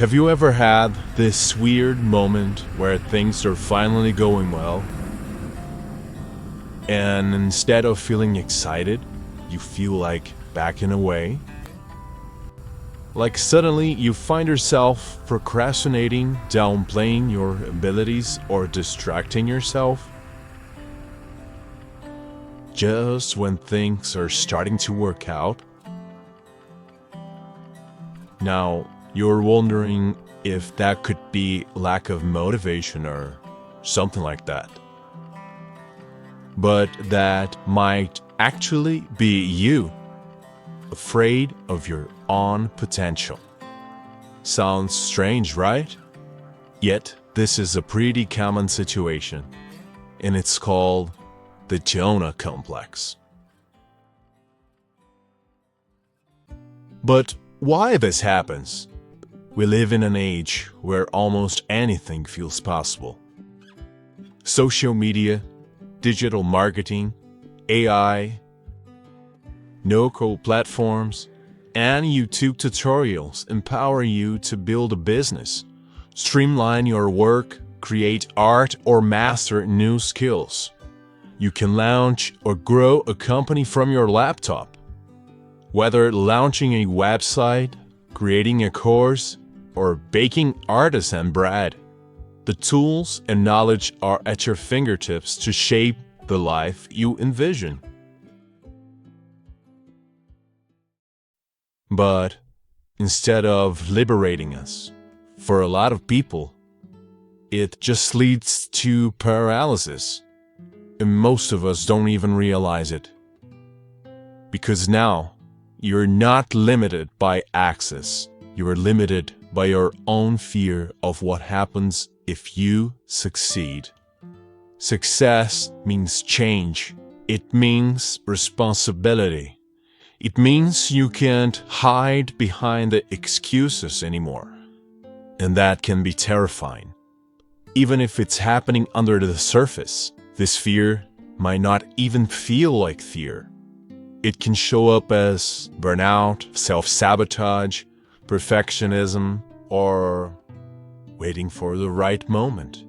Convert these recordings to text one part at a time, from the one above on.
Have you ever had this weird moment where things are finally going well, and instead of feeling excited, you feel like backing away? Like suddenly you find yourself procrastinating, downplaying your abilities, or distracting yourself? Just when things are starting to work out? Now, you're wondering if that could be lack of motivation or something like that. But that might actually be you, afraid of your own potential. Sounds strange, right? Yet, this is a pretty common situation, and it's called the Jonah Complex. But why this happens? We live in an age where almost anything feels possible. Social media, digital marketing, AI, no-code platforms, and YouTube tutorials empower you to build a business, streamline your work, create art, or master new skills. You can launch or grow a company from your laptop. Whether launching a website, creating a course, or baking artisan bread, the tools and knowledge are at your fingertips to shape the life you envision. But instead of liberating us, for a lot of people, it just leads to paralysis. And most of us don't even realize it. Because now, you're not limited by access. You are limited by your own fear of what happens if you succeed. Success means change. It means responsibility. It means you can't hide behind the excuses anymore. And that can be terrifying. Even if it's happening under the surface, this fear might not even feel like fear. It can show up as burnout, self-sabotage, perfectionism, or waiting for the right moment.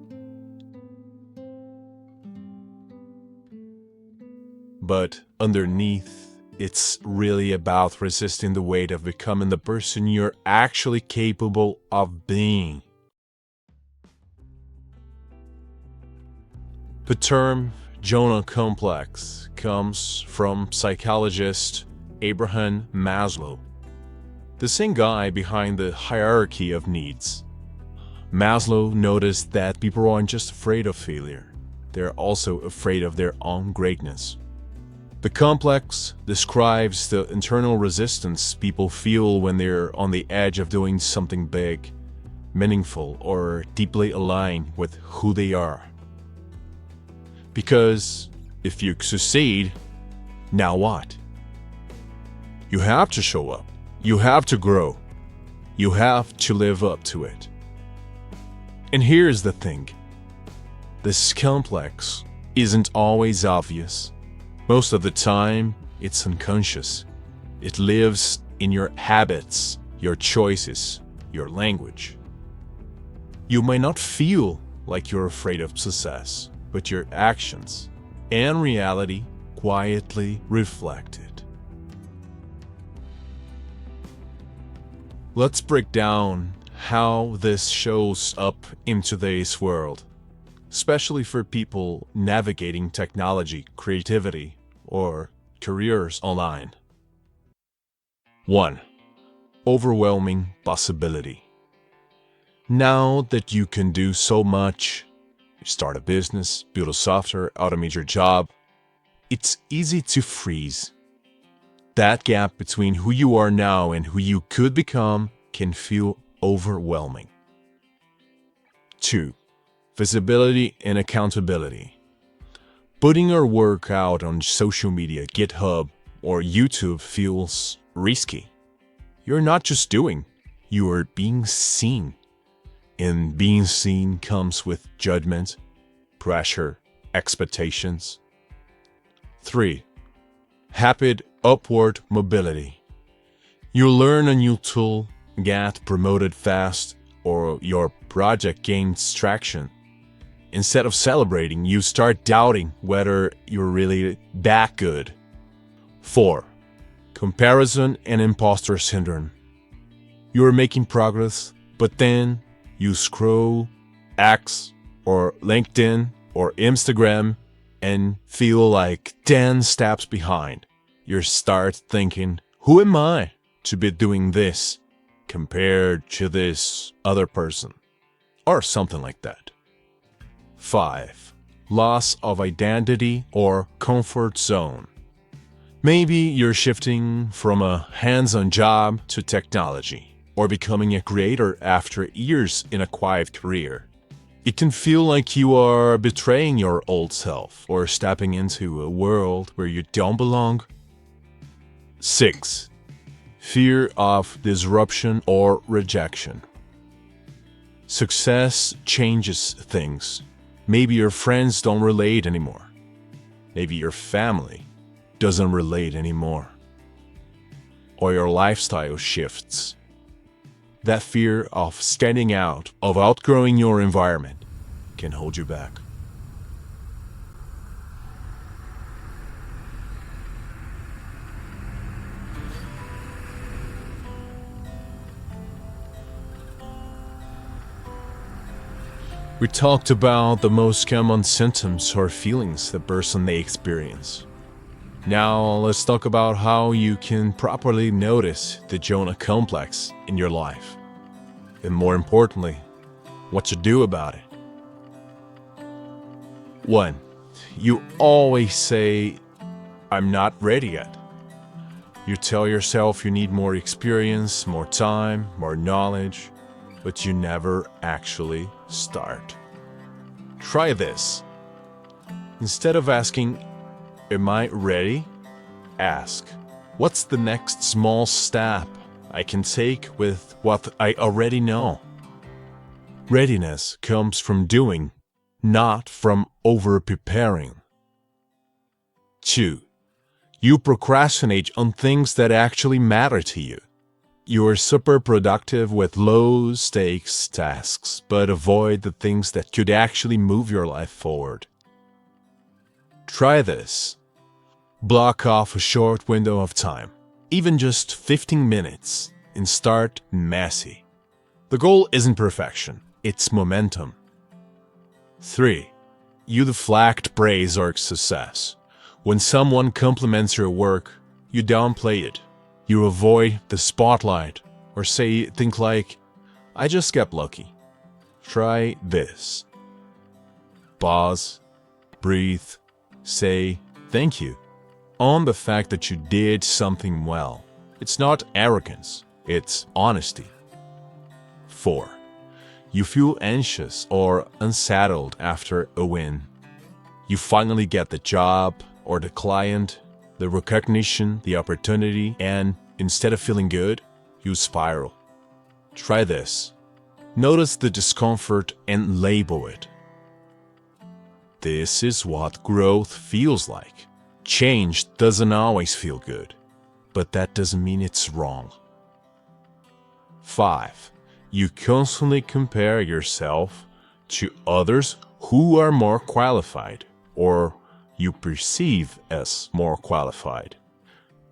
But underneath, it's really about resisting the weight of becoming the person you're actually capable of being. The term Jonah Complex comes from psychologist Abraham Maslow, the same guy behind the hierarchy of needs. Maslow noticed that people aren't just afraid of failure, they're also afraid of their own greatness. The complex describes the internal resistance people feel when they're on the edge of doing something big, meaningful, or deeply aligned with who they are. Because if you succeed, now what? You have to show up. You have to grow. You have to live up to it. And here's the thing. This complex isn't always obvious. Most of the time, it's unconscious. It lives in your habits, your choices, your language. You might not feel like you're afraid of success, but your actions and reality quietly reflect it. Let's break down how this shows up in today's world, especially for people navigating technology, creativity, or careers online. 1. Overwhelming possibility. Now that you can do so much, start a business, build a software, automate your job, it's easy to freeze. That gap between who you are now and who you could become can feel overwhelming. 2. Visibility and accountability. Putting your work out on social media, GitHub, or YouTube feels risky. You're not just doing, you are being seen. And being seen comes with judgment, pressure, expectations. 3. Rapid upward mobility. You learn a new tool, get promoted fast, or your project gains traction. Instead of celebrating, you start doubting whether you're really that good. 4. Comparison and imposter syndrome. You're making progress, but then you scroll X or LinkedIn or Instagram and feel like 10 steps behind. You start thinking, who am I to be doing this compared to this other person? Or something like that. 5. Loss of identity or comfort zone. Maybe you're shifting from a hands-on job to technology, or becoming a creator after years in a quiet career. It can feel like you are betraying your old self or stepping into a world where you don't belong. 6. Fear of disruption or rejection. Success changes things. Maybe your friends don't relate anymore. Maybe your family doesn't relate anymore. Or your lifestyle shifts. That fear of standing out, of outgrowing your environment, can hold you back. We talked about the most common symptoms or feelings the person may experience. Now let's talk about how you can properly notice the Jonah Complex in your life. And more importantly, what to do about it. 1. You always say, I'm not ready yet. You tell yourself you need more experience, more time, more knowledge, but you never actually start. Try this. Instead of asking, am I ready? Ask, what's the next small step I can take with what I already know? Readiness comes from doing, not from over-preparing. 2. You procrastinate on things that actually matter to you. You are super productive with low-stakes tasks, but avoid the things that could actually move your life forward. Try this. Block off a short window of time, even just 15 minutes, and start messy. The goal isn't perfection, it's momentum. 3. You deflect praise or success. When someone compliments your work, you downplay it. You avoid the spotlight or say things like, I just got lucky. Try this. Pause, breathe, say thank you. Own the fact that you did something well. It's not arrogance, it's honesty. 4. You feel anxious or unsettled after a win. You finally get the job or the client, the recognition, the opportunity, and instead of feeling good, you spiral. Try this. Notice the discomfort and label it. This is what growth feels like. Change doesn't always feel good, but that doesn't mean it's wrong. 5. You constantly compare yourself to others who are more qualified or you perceive as more qualified.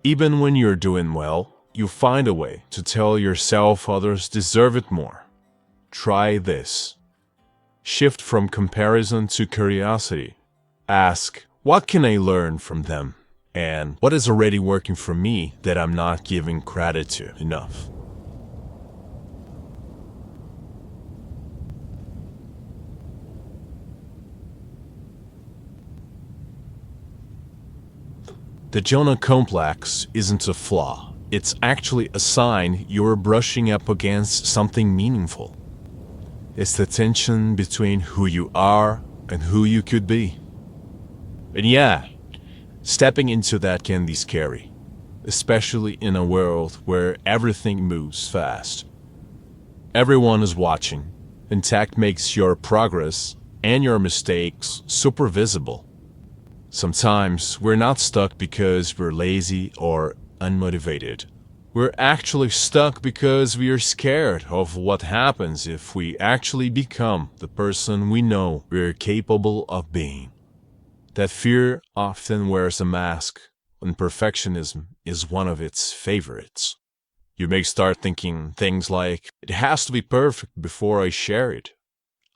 Even when you're doing well, you find a way to tell yourself others deserve it more. Try this. Shift from comparison to curiosity. Ask, what can I learn from them? And what is already working for me that I'm not giving credit to enough? The Jonah Complex isn't a flaw. It's actually a sign you're brushing up against something meaningful. It's the tension between who you are and who you could be. And yeah, stepping into that can be scary, especially in a world where everything moves fast. Everyone is watching, and tech makes your progress and your mistakes super visible. Sometimes we're not stuck because we're lazy or unmotivated. We're actually stuck because we are scared of what happens if we actually become the person we know we're capable of being. That fear often wears a mask, and perfectionism is one of its favorites. You may start thinking things like, it has to be perfect before I share it.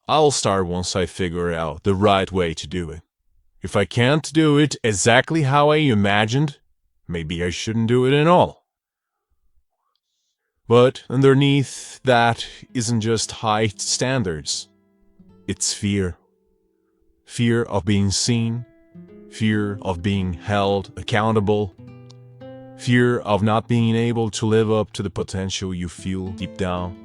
I'll start once I figure out the right way to do it. If I can't do it exactly how I imagined, maybe I shouldn't do it at all. But underneath that isn't just high standards. It's fear. Fear of being seen, fear of being held accountable, fear of not being able to live up to the potential you feel deep down.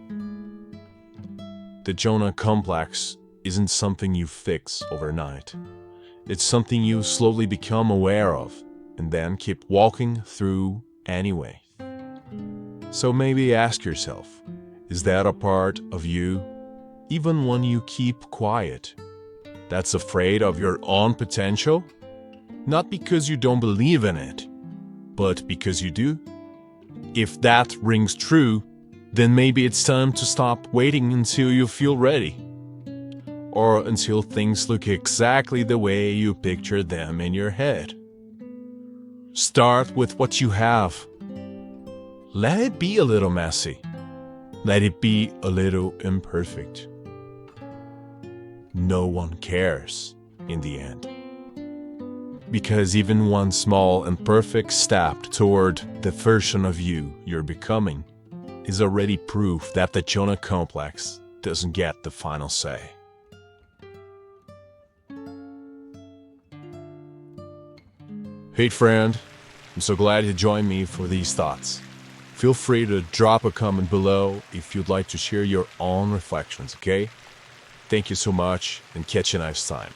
The Jonah Complex isn't something you fix overnight. It's something you slowly become aware of and then keep walking through anyway. So maybe ask yourself, is that a part of you, even when you keep quiet, that's afraid of your own potential? Not because you don't believe in it, but because you do? If that rings true, then maybe it's time to stop waiting until you feel ready. Or until things look exactly the way you picture them in your head. Start with what you have. Let it be a little messy. Let it be a little imperfect. No one cares in the end. Because even one small and perfect step toward the version of you you're becoming is already proof that the Jonah Complex doesn't get the final say. Hey friend, I'm so glad you joined me for these thoughts. Feel free to drop a comment below if you'd like to share your own reflections, okay? Thank you so much and catch you next time.